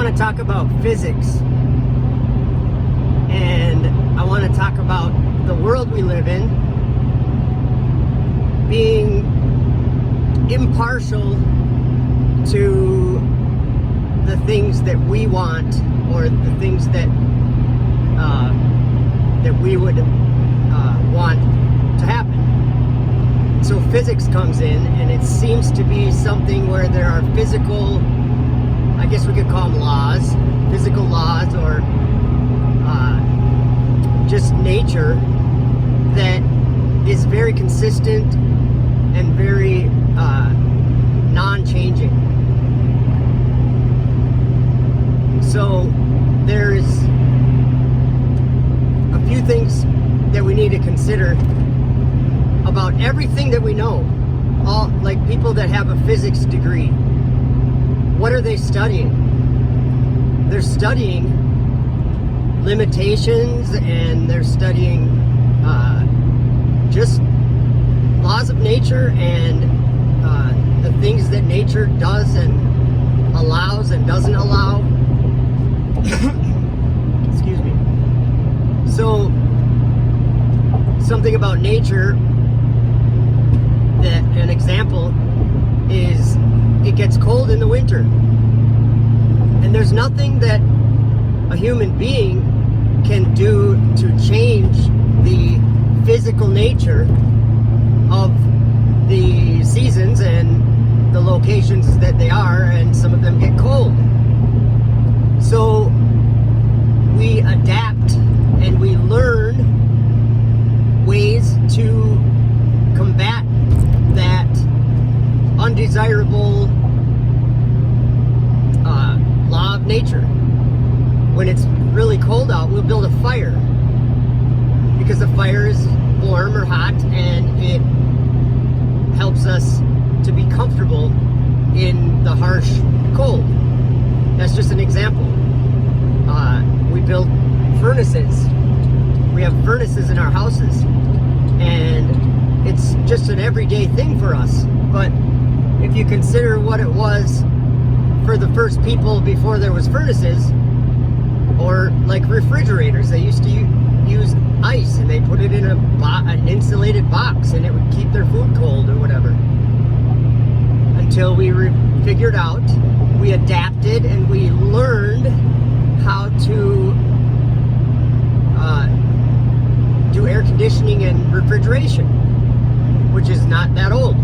want to talk about physics, and I want to talk about the world we live in being impartial to the things that we want, or the things that we would want to happen. So physics comes in, and it seems to be something where there are physical, I guess we could call them laws, physical laws, or just nature that is very consistent and very non-changing. So there's a few things that we need to consider about everything that we know. All, like, people that have a physics degree, what are they studying? They're studying limitations, and they're studying just laws of nature, and the things that nature does and allows and doesn't allow. Excuse me. So, something about nature, that an example is, it gets cold in the winter, and there's nothing that a human being can do to change the physical nature of the seasons and the locations that they are, and some of them get cold. So we adapt and we learn ways to combat that undesirable law of nature. When it's really cold out, we'll build a fire, because the fire is warm or hot, and it helps us to be comfortable in the harsh cold. That's just an example. We build furnaces. We have furnaces in our houses, and it's just an everyday thing for us. But if you consider what it was for the first people before there was furnaces, or like refrigerators, they used to use ice, and they put it in an insulated box, and it would keep their food cold or whatever. Until we figured out, we adapted, and we learned how to do air conditioning and refrigeration, which is not that old.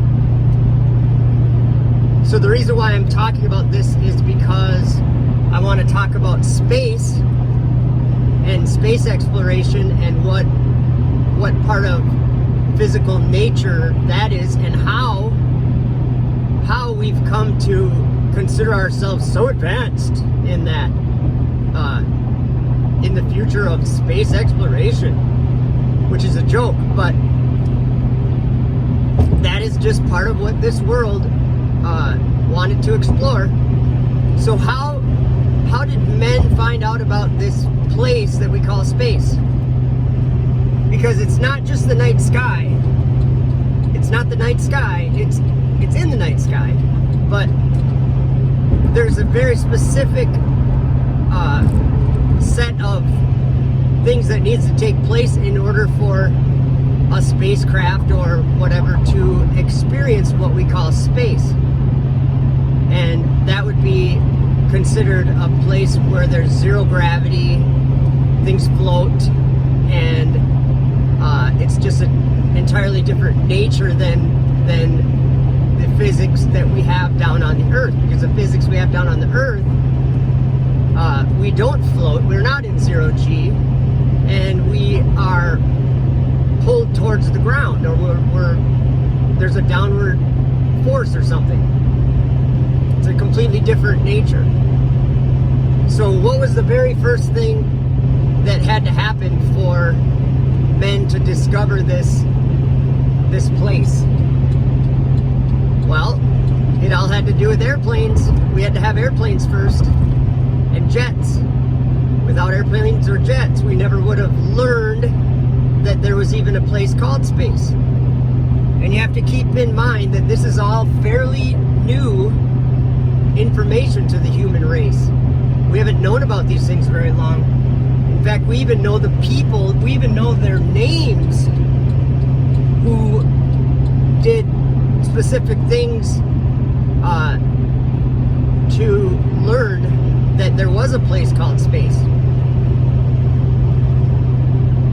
So the reason why I'm talking about this is because I want to talk about space and space exploration, and what part of physical nature that is, and how we've come to consider ourselves so advanced in that, in the future of space exploration, which is a joke, but that is just part of what this world wanted to explore. So how did men find out about this place that we call space? Because it's not just the night sky. It's not the night sky. It's in the night sky. But there's a very specific set of things that needs to take place in order for a spacecraft or whatever to experience what we call space. And that would be considered a place where there's zero gravity, things float, and it's just an entirely different nature than the physics that we have down on the Earth. Because the physics we have down on the Earth, we don't float, we're not in zero G, and we are pulled towards the ground, or there's a downward force or something. It's a completely different nature. So what was the very first thing that had to happen for men to discover this place? Well, it all had to do with airplanes. We had to have airplanes first, and jets. Without airplanes or jets, we never would have learned that there was even a place called space. And you have to keep in mind that this is all fairly new information to the human race. We haven't known about these things very long. In fact, we even know the people, we even know their names who did specific things to learn that there was a place called space.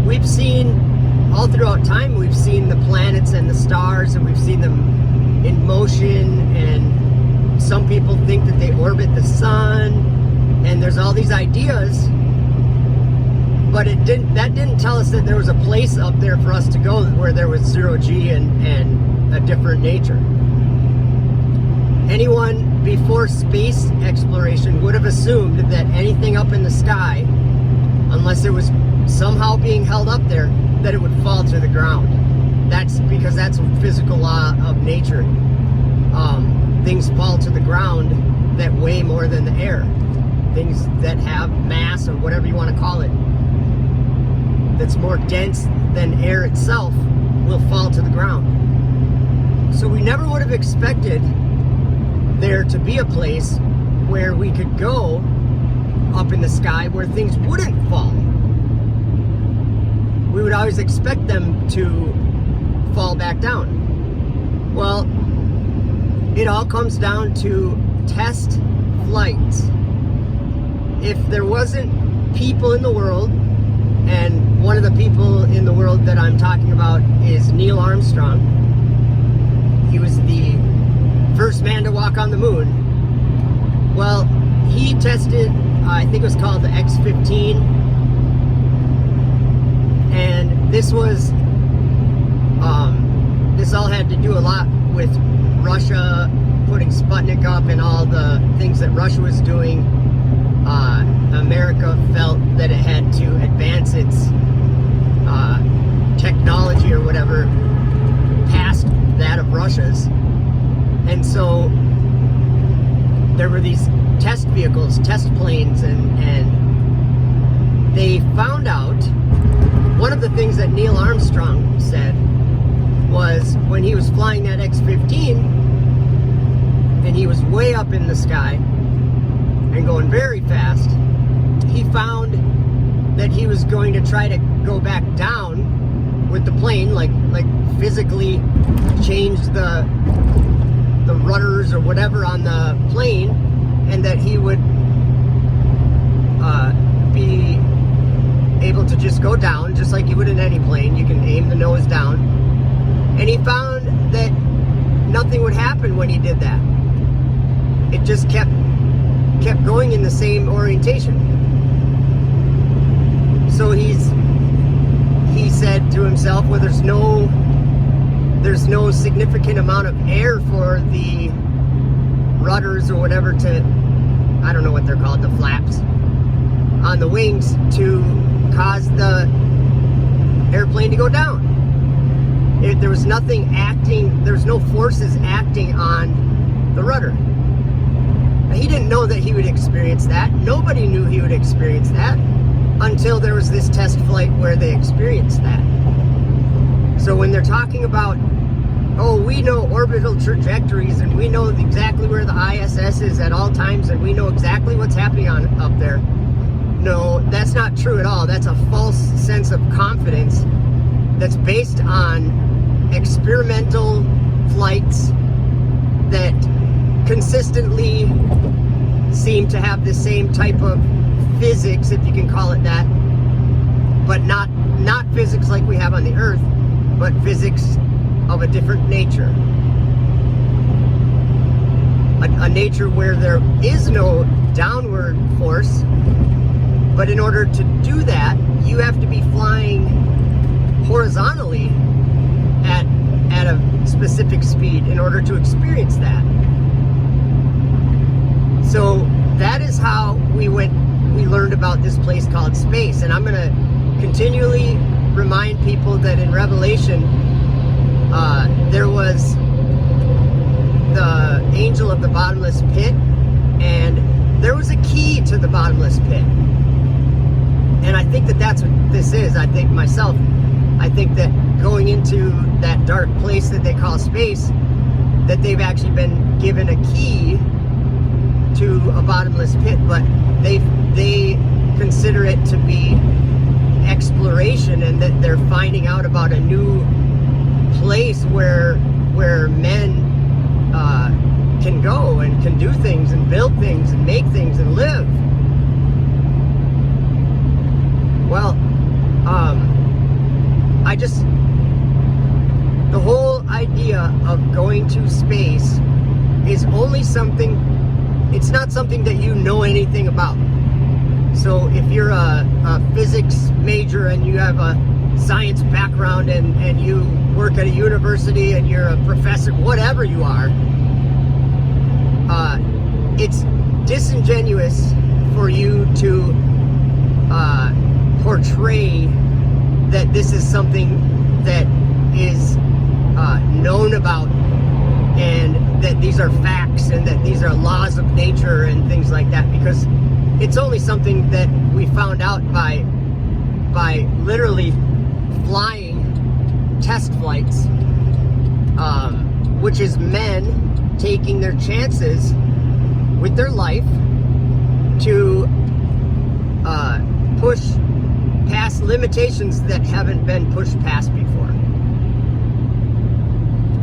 We've seen, all throughout time, we've seen the planets and the stars, and we've seen them in motion, and some people think that they orbit the sun, and there's all these ideas, but that didn't tell us that there was a place up there for us to go where there was zero G and a different nature. Anyone before space exploration would have assumed that anything up in the sky, unless it was somehow being held up there, that it would fall to the ground. That's because that's a physical law of nature. Things fall to the ground that weigh more than the air. Things that have mass, or whatever you want to call it, that's more dense than air itself, will fall to the ground. So we never would have expected there to be a place where we could go up in the sky where things wouldn't fall. We would always expect them to fall back down. Well, it all comes down to test flights. If there wasn't people in the world, and one of the people in the world that I'm talking about is Neil Armstrong. He was the first man to walk on the moon. Well, he tested, I think it was called the X-15, and this all had to do a lot with Russia putting Sputnik up and all the things that Russia was doing. America felt that it had to advance its technology or whatever past that of Russia's. And so there were these test vehicles, test planes, and they found out, one of the things that Neil Armstrong said was when he was flying that X-15 and he was way up in the sky and going very fast, he found that he was going to try to go back down with the plane, like physically change the rudders or whatever on the plane, and that he would be able to just go down just like you would in any plane. You can aim the nose down, and he found that nothing would happen when he did that. It just kept going in the same orientation. So he said to himself, well, there's no significant amount of air for the rudders or whatever to, I don't know what they're called, the flaps on the wings, to cause the airplane to go down. There was nothing acting, there was no forces acting on the rudder. He didn't know that he would experience that. Nobody knew he would experience that until there was this test flight where they experienced that. So when they're talking about, oh, we know orbital trajectories and we know exactly where the ISS is at all times and we know exactly what's happening up there. No, that's not true at all. That's a false sense of confidence that's based on experimental flights that consistently seem to have the same type of physics, if you can call it that, but not physics like we have on the Earth, but physics of a different nature. A nature where there is no downward force, but in order to do that, you have to be flying horizontally at a specific speed in order to experience that. So that is how we learned about this place called space. And I'm going to continually remind people that in Revelation, there was the angel of the bottomless pit, and there was a key to the bottomless pit. And I think that that's what this is. I think that going into that dark place that they call space, that they've actually been given a key to a bottomless pit, but they consider it to be exploration, and that they're finding out about a new place where men can go and can do things and build things and make things and live. Well, the whole idea of going to space is only something, it's not something that you know anything about. So if you're a physics major and you have a science background and you work at a university and you're a professor, whatever you are, it's disingenuous for you to portray that this is something that is known about, and that these are facts and that these are laws of nature and things like that, because it's only something that we found out by literally flying test flights, which is men taking their chances with their life to push past limitations that haven't been pushed past before.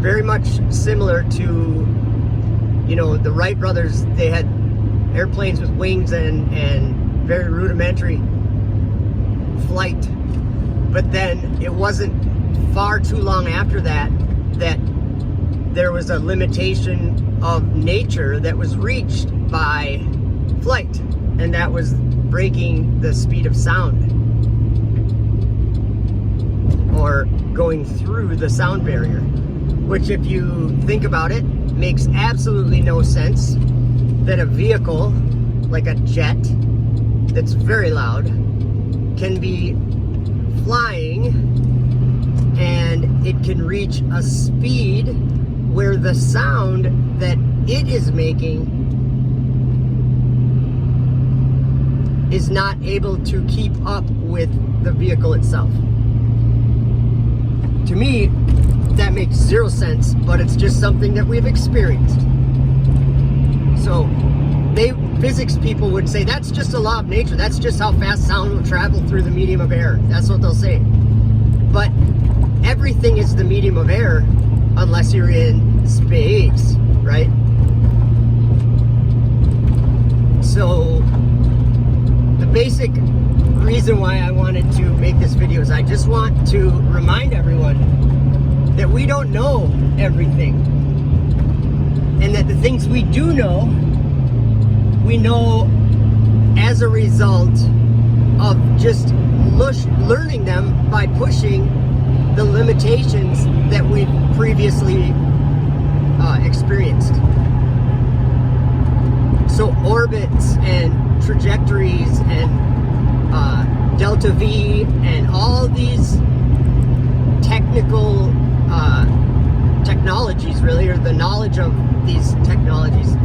Very much similar to, the Wright brothers. They had airplanes with wings and very rudimentary flight. But then it wasn't far too long after that there was a limitation of nature that was reached by flight, and that was breaking the speed of sound, or going through the sound barrier, which, if you think about it, makes absolutely no sense that a vehicle like a jet that's very loud can be flying and it can reach a speed where the sound that it is making is not able to keep up with the vehicle itself. To me, that makes zero sense, but it's just something that we've experienced. So physics people would say that's just a law of nature. That's just how fast sound will travel through the medium of air. That's what they'll say. But everything is the medium of air unless you're in space, right? So the basic reason why I wanted to make this video is I just want to remind everyone that we don't know everything, and that the things we do know, we know as a result of just learning them by pushing the limitations that we've previously experienced. So orbits and trajectories and delta V and all these technical technologies, really, or the knowledge of these technologies,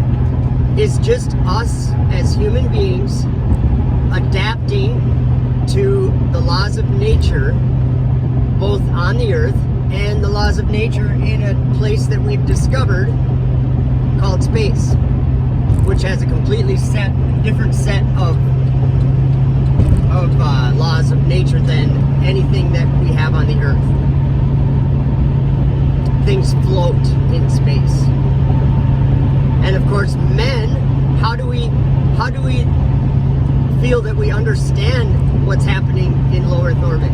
is just us as human beings adapting to the laws of nature, both on the earth and the laws of nature in a place that we've discovered called space, which has a completely different set of laws of nature than anything that we have on the earth. Things float in space. And of course, men, how do we feel that we understand what's happening in low Earth orbit?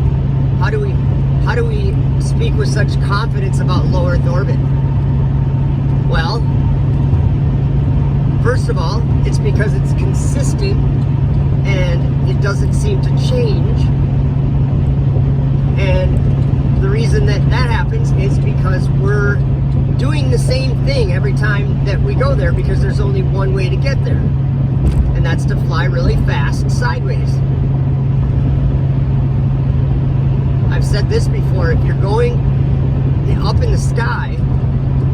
How do we speak with such confidence about low Earth orbit? Well, first of all, it's because it's consistent and it doesn't seem to change. And the reason that happens is because we're doing the same thing every time that we go there, because there's only one way to get there, and that's to fly really fast sideways. I've said this before, if you're going up in the sky,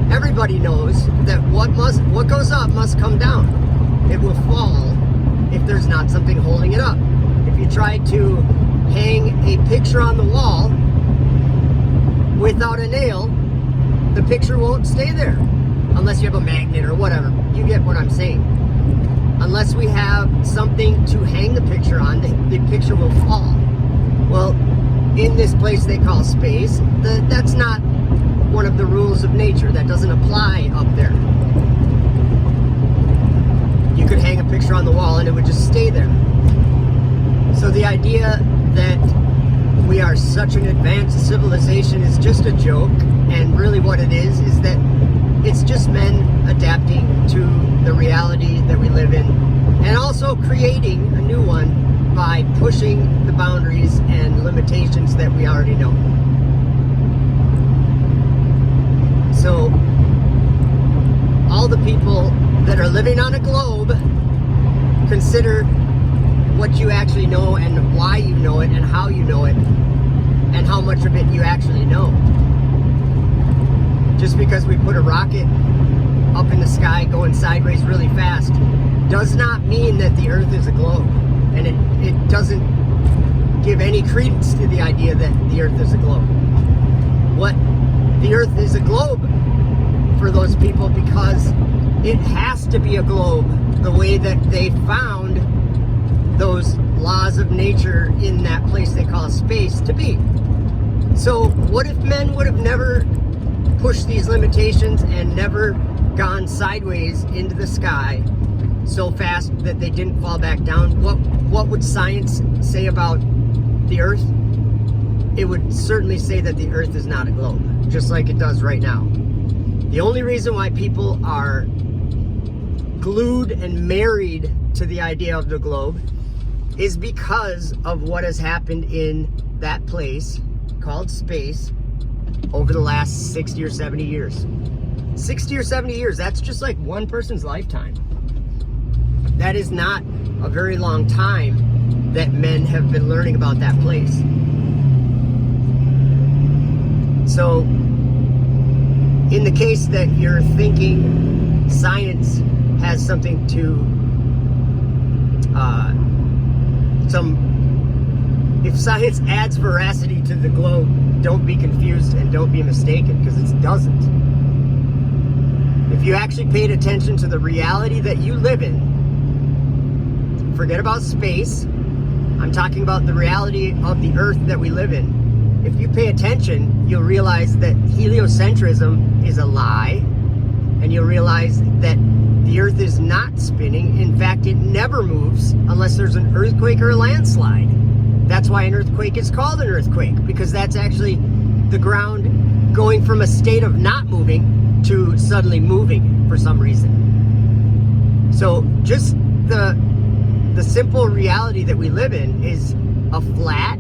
everybody knows that what goes up must come down. It will fall if there's not something holding it up. If you try to hang a picture on the wall without a nail, the picture won't stay there unless you have a magnet or whatever. You get what I'm saying. unless we have something to hang the picture on, the picture will fall. Well, in this place they call space, that's not one of the rules of nature. That doesn't apply up there. You could hang a picture on the wall and it would just stay there. So the idea that we are such an advanced civilization is just a joke, and really what it is that it's just men adapting to the reality that we live in, and also creating a new one by pushing the boundaries and limitations that we already know. So all the people that are living on a globe, consider what you actually know and why you know it and how you know it and how much of it you actually know. Just because we put a rocket up in the sky going sideways really fast does not mean that the Earth is a globe. And it doesn't give any credence to the idea that the Earth is a globe. What the Earth is a globe for those people because it has to be a globe the way that they found those laws of nature in that place they call space to be. So what if men would have never pushed these limitations and never gone sideways into the sky so fast that they didn't fall back down? What would science say about the Earth? It would certainly say that the Earth is not a globe, just like it does right now. The only reason why people are glued and married to the idea of the globe is because of what has happened in that place called space over the last 60 or 70 years. 60 or 70 years, that's just like one person's lifetime. That is not a very long time that men have been learning about that place. So, in the case that you're thinking science has something to, if science adds veracity to the globe, don't be confused and don't be mistaken, because it doesn't. If you actually paid attention to the reality that you live in, forget about space, I'm talking about the reality of the Earth that we live in. If you pay attention, you'll realize that heliocentrism is a lie, and you'll realize that the Earth is not spinning. In fact, it never moves unless there's an earthquake or a landslide. That's why an earthquake is called an earthquake, because that's actually the ground going from a state of not moving to suddenly moving for some reason. So just the simple reality that we live in is a flat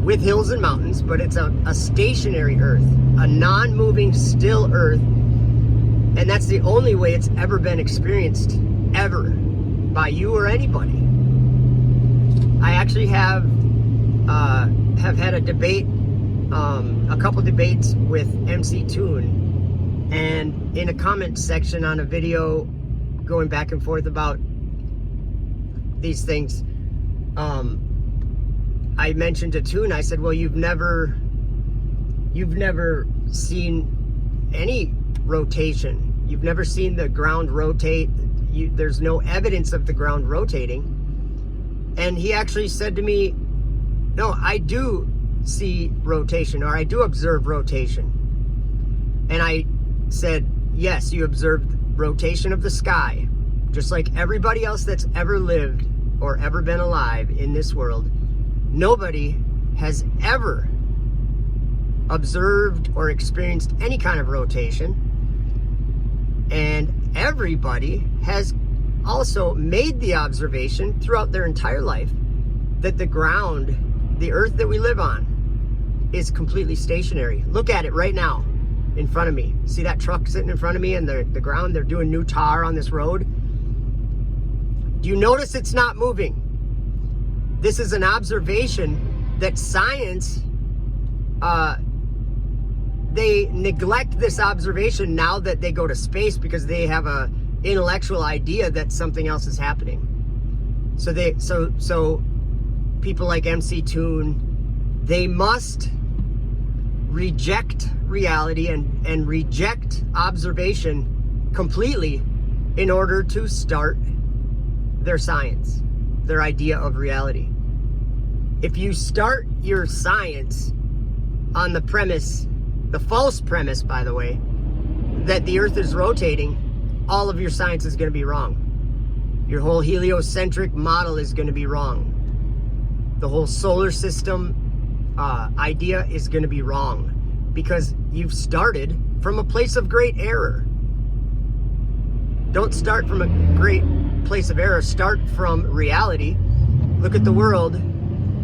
with hills and mountains, but it's a stationary Earth, a non-moving, still Earth. And that's the only way it's ever been experienced, ever, by you or anybody. I actually have had a debate, a couple debates with MC Toon, and in a comment section on a video going back and forth about these things, I mentioned to Toon, I said, well, you've never seen any rotation. You've never seen the ground rotate. There's no evidence of the ground rotating. And he actually said to me, no, I do see rotation, or I do observe rotation. And I said, yes, you observed rotation of the sky, just like everybody else that's ever lived or ever been alive in this world. Nobody has ever observed or experienced any kind of rotation. And everybody has also made the observation throughout their entire life that the ground, the Earth that we live on, is completely stationary. Look at it right now in front of me. See that truck sitting in front of me and the ground? They're doing new tar on this road. Do you notice it's not moving? This is an observation that science, they neglect this observation now that they go to space because they have a intellectual idea that something else is happening. So people like MC Toon, they must reject reality and reject observation completely in order to start their science, their idea of reality. If you start your science on the premise, the false premise, by the way, that the Earth is rotating, all of your science is going to be wrong. Your whole heliocentric model is going to be wrong. The whole solar system idea is going to be wrong, because you've started from a place of great error. Don't start from a great place of error. Start from reality. Look at the world.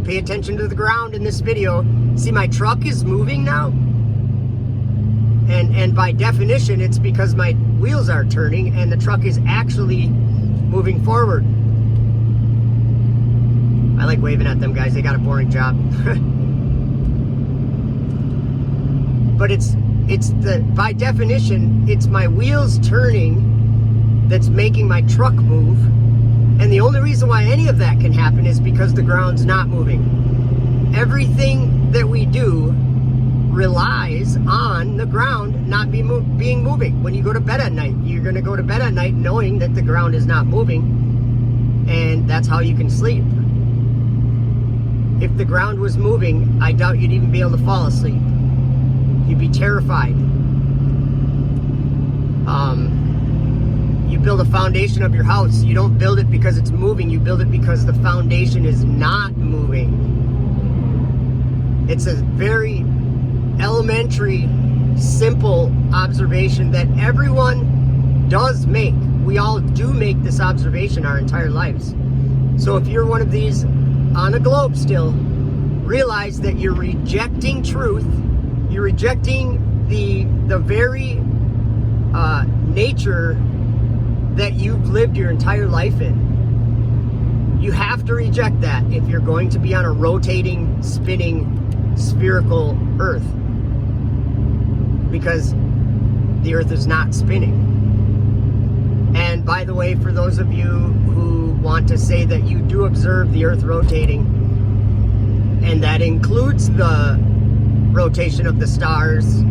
Pay attention to the ground in this video. See, my truck is moving now. And by definition, it's because my wheels are turning and the truck is actually moving forward. I like waving at them guys. They got a boring job. But by definition, it's my wheels turning that's making my truck move. And the only reason why any of that can happen is because the ground's not moving. Everything that we do relies on the ground not being moving. When you go to bed at night, you're going to go to bed at night knowing that the ground is not moving, and that's how you can sleep. If the ground was moving, I doubt you'd even be able to fall asleep. You'd be terrified. You build a foundation of your house. You don't build it because it's moving. You build it because the foundation is not moving. It's a very elementary, simple observation that everyone does make. We all do make this observation our entire lives. So if you're one of these on a globe still, realize that you're rejecting truth. You're rejecting the very nature that you've lived your entire life in. You have to reject that if you're going to be on a rotating, spinning, spherical Earth, because the Earth is not spinning. And by the way, for those of you who want to say that you do observe the Earth rotating, and that includes the rotation of the stars,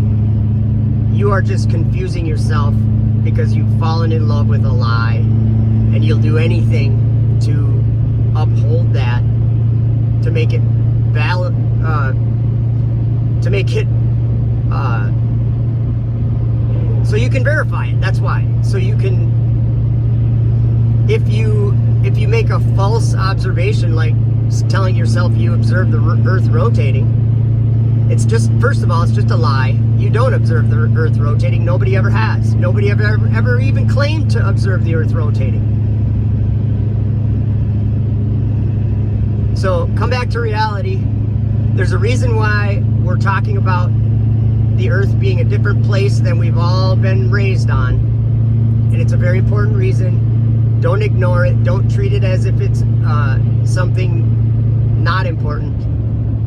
you are just confusing yourself, because you've fallen in love with a lie, and you'll do anything to uphold that, to make it valid, so you can verify it. That's why. So you can, if you make a false observation, like telling yourself you observe the Earth rotating, it's just, first of all, it's just a lie. You don't observe the Earth rotating. Nobody ever has. Nobody ever even claimed to observe the Earth rotating. So come back to reality. There's a reason why we're talking about the Earth being a different place than we've all been raised on. And it's a very important reason. Don't ignore it. Don't treat it as if it's something not important.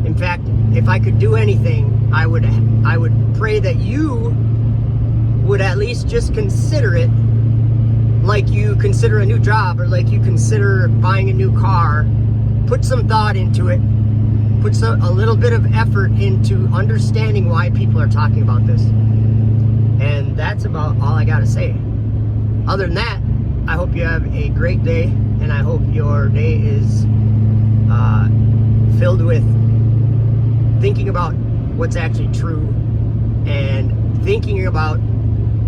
In fact, if I could do anything, I would pray that you would at least just consider it like you consider a new job, or like you consider buying a new car. Put some thought into it. Put a little bit of effort into understanding why people are talking about this. And that's about all I gotta say. Other than that, I hope you have a great day, and I hope your day is filled with thinking about what's actually true, and thinking about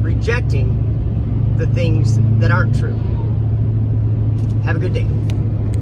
rejecting the things that aren't true. Have a good day.